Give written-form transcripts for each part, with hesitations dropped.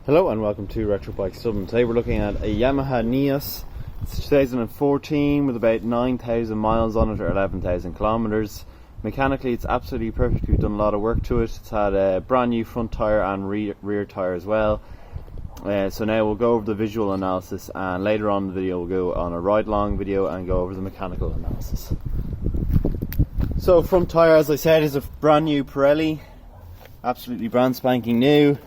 Hello and welcome to Retro Bikes Dublin. Today we're looking at a Yamaha Neos. It's 2014 with about 9,000 miles on it, or 11,000 kilometers. Mechanically it's absolutely perfect. We've done a lot of work to it. It's had a brand new front tyre and rear tyre as well. So now we'll go over the visual analysis, and later on in the video we'll go on a ride along video and go over the mechanical analysis. So front tyre, as I said, is a brand new Pirelli. Absolutely brand spanking new.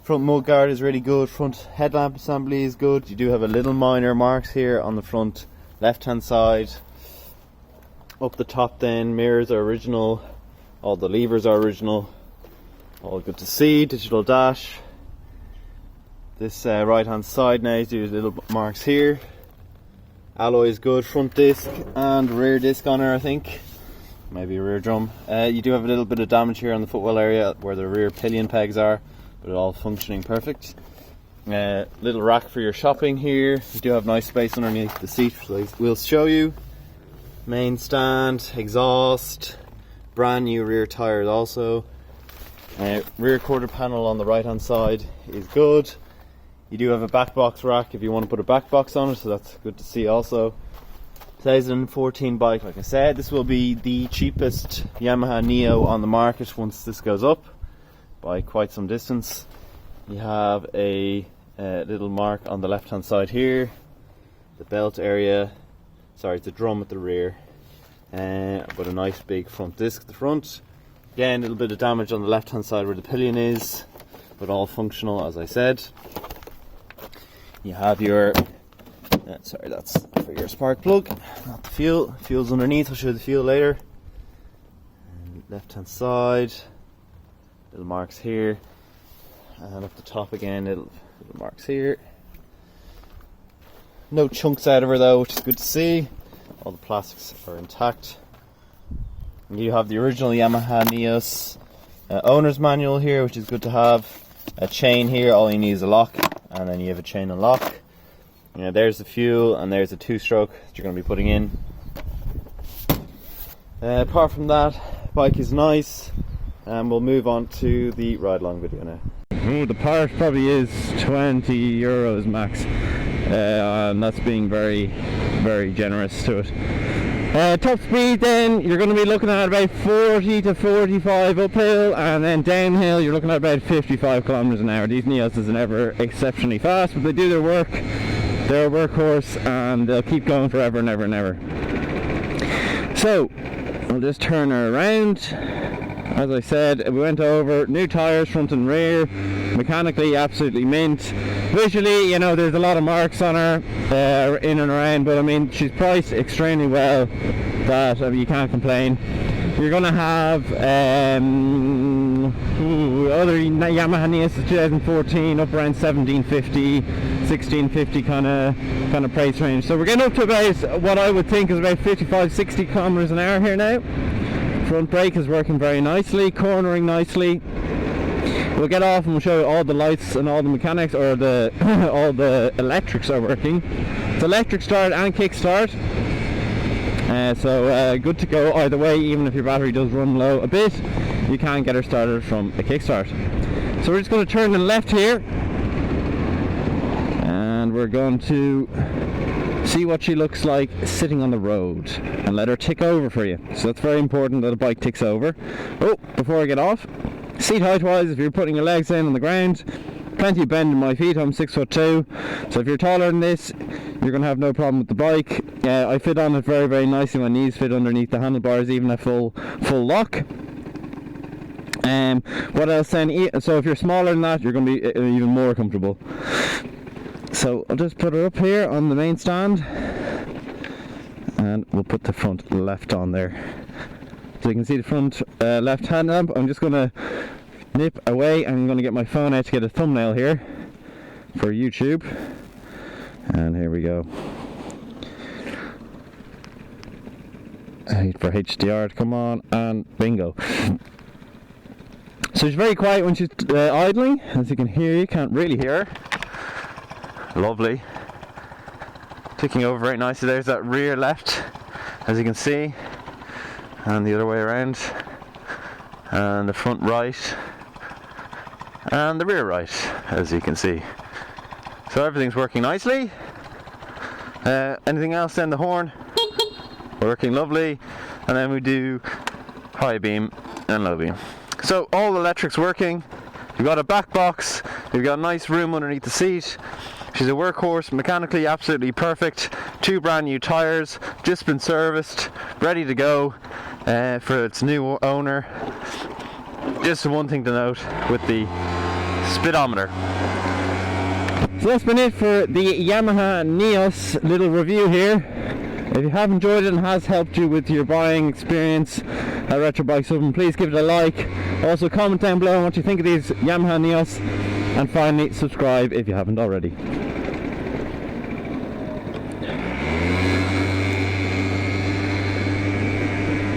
Front mudguard is really good, front headlamp assembly is good. You do have a little minor marks here on the front left hand side. Up the top then, mirrors are original, all the levers are original, all good to see. Digital dash. This right hand side now, there's little marks here. Alloy is good, front disc and rear disc on her I think. Maybe a rear drum. You do have a little bit of damage here on the footwell area where the rear pillion pegs are, but it's all functioning perfect. Little rack for your shopping here. You do have nice space underneath the seat, so we'll show you. Main stand, exhaust, brand new rear tyres also. Rear quarter panel on the right hand side is good. You do have a back box rack if you want to put a back box on it, so that's good to see also. 2014 bike, like I said. This will be the cheapest Yamaha Neo on the market once this goes up by quite some distance. You have a little mark on the left hand side here, the belt area, sorry, it's a drum at the rear, but a nice big front disc at the front. Again, a little bit of damage on the left hand side where the pillion is, but all functional as I said. You have your sorry, that's for your spark plug, not the fuel. Fuel's underneath, I'll show you the fuel later. Left hand side, little marks here, and up the top again, little marks here. No chunks out of her though, which is good to see. All the plastics are intact. And you have the original Yamaha Neos owner's manual here, which is good to have. A chain here, all you need is a lock, and then you have a chain and lock. There's the fuel, and there's a two-stroke that you're going to be putting in. Apart from that, bike is nice, and we'll move on to the ride-along video now. The part probably is €20 max, and that's being very, very generous to it. Top speed then, you're going to be looking at about 40 to 45 uphill, and then downhill you're looking at about 55 kilometers an hour. These Neos are never exceptionally fast, but they do their work. They're a workhorse and they'll keep going forever and ever and ever. So I'll just turn her around. As I said, we went over new tyres front and rear, mechanically absolutely mint. Visually, there's a lot of marks on her in and around, but I mean she's priced extremely well that you can't complain. You're going to have other Yamaha Neos 2014 up around 1750, 1650 kind of price range. So we're getting up to about what I would think is about 55-60 kilometers an hour here now. Front brake is working very nicely, cornering nicely. We'll get off and we'll show you all the lights and all the mechanics, or the all the electrics are working. It's electric start and kick start. So good to go either way. Even if your battery does run low a bit, you can get her started from a kickstart. So we're just going to turn to the left here, and we're going to see what she looks like sitting on the road and let her tick over for you. So it's very important that a bike ticks over. Oh, before I get off, seat height wise, if you're putting your legs in on the ground, plenty of bend in my feet. I'm 6'2", so if you're taller than this, you're going to have no problem with the bike. I fit on it very, very nicely. My knees fit underneath the handlebars, even a full lock. What else then? So if you're smaller than that, you're going to be even more comfortable. So I'll just put her up here on the main stand, and we'll put the front left on there. So you can see the front left hand lamp. I'm just going to nip away, and I'm going to get my phone out to get a thumbnail here for YouTube. And here we go. Wait for HDR to come on, and bingo. So she's very quiet when she's idling. As you can hear, you can't really hear her. Lovely. Ticking over very nicely. There's that rear left, as you can see, and the other way around, and the front right, and the rear right, as you can see. So everything's working nicely. Anything else then? The horn working lovely, and then we do high beam and low beam. So all the electrics working. You've got a back box, you've got a nice room underneath the seat. She's a workhorse, mechanically absolutely perfect. 2 brand new tyres, just been serviced, ready to go for its new owner. Just one thing to note with the speedometer. So that's been it for the Yamaha Neos little review here. If you have enjoyed it and has helped you with your buying experience at Retro Bike Suburban, please give it a like. Also comment down below what you think of these Yamaha Neos, and finally subscribe if you haven't already.